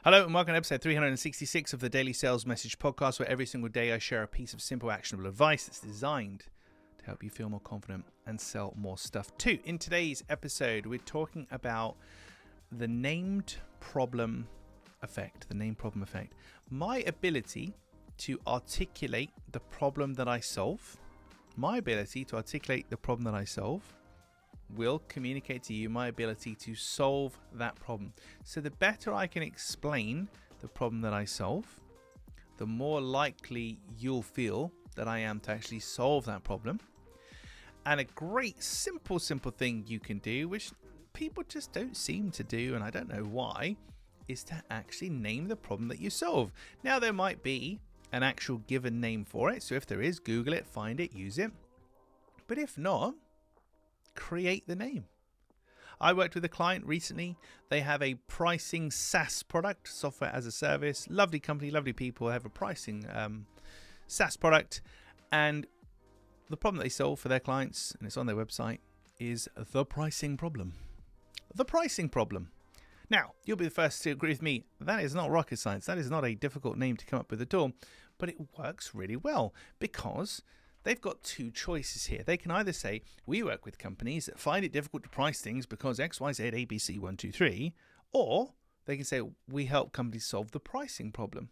Hello and welcome to episode 366 of the Daily Sales Message podcast, where every single day I share a piece of simple, actionable advice that's designed to help you feel more confident and sell more stuff too. In today's episode, we're talking about the named problem effect. My ability to articulate the problem that I solve. Will communicate to you my ability to solve that problem. So the better I can explain the problem that I solve, the more likely you'll feel that I am to actually solve that problem. And a great simple thing you can do, which people just don't seem to do, and I don't know why, is to actually name the problem that you solve. Now, there might be an actual given name for it. So if there is, Google it, find it, use it. But if not, create the name. I worked with a client recently. They have a pricing SaaS product, software as a service. Lovely company, lovely people. They have a pricing SaaS product. And the problem that they solve for their clients, and it's on their website, is the pricing problem. The pricing problem. Now, you'll be the first to agree with me. That is not rocket science. That is not a difficult name to come up with at all. But it works really well because they've got two choices here. They can either say, we work with companies that find it difficult to price things because X, Y, Z, A, B, C, 1, 2, 3. Or they can say, we help companies solve the pricing problem.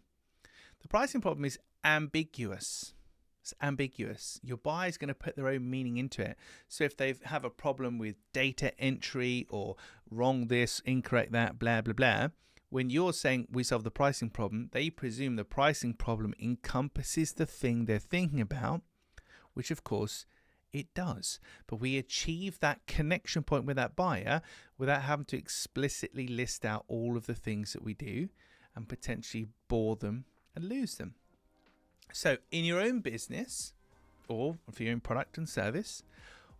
The pricing problem is ambiguous. It's ambiguous. Your buyer is going to put their own meaning into it. So if they have a problem with data entry or wrong this, incorrect that, blah, blah, blah, when you're saying we solve the pricing problem, they presume the pricing problem encompasses the thing they're thinking about, which of course it does. But we achieve that connection point with that buyer without having to explicitly list out all of the things that we do and potentially bore them and lose them. So in your own business or for your own product and service,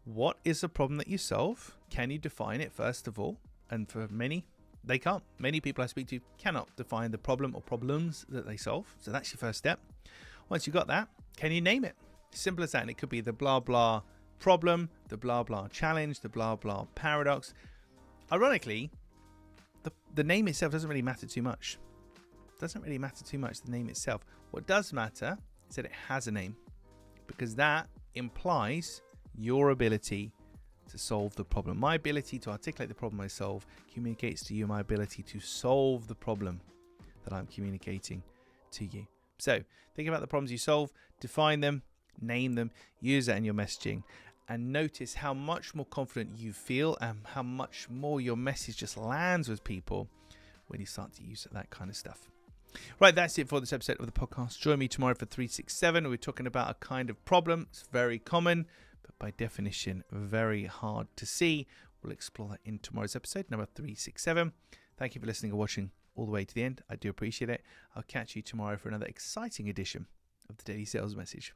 what is the problem that you solve? Can you define it first of all? And for many, they can't. Many people I speak to cannot define the problem or problems that they solve. So that's your first step. Once you've got that, can you name it? Simple as that. And it could be the blah blah problem, the blah blah challenge, the blah blah paradox. Ironically, the name itself doesn't really matter too much. The name itself. What does matter is that it has a name, because that implies your ability to solve the problem. My ability to articulate the problem I solve communicates to you my ability to solve the problem that I'm communicating to you. So think about the problems you solve, define them, name them, use that in your messaging, and notice how much more confident you feel and how much more your message just lands with people when you start to use that kind of stuff. Right, that's it for this episode of the podcast. Join me tomorrow for 367. We're talking about a kind of problem. It's very common, but by definition, very hard to see. We'll explore that in tomorrow's episode, number 367. Thank you for listening and watching all the way to the end. I do appreciate it. I'll catch you tomorrow for another exciting edition of the Daily Sales Message.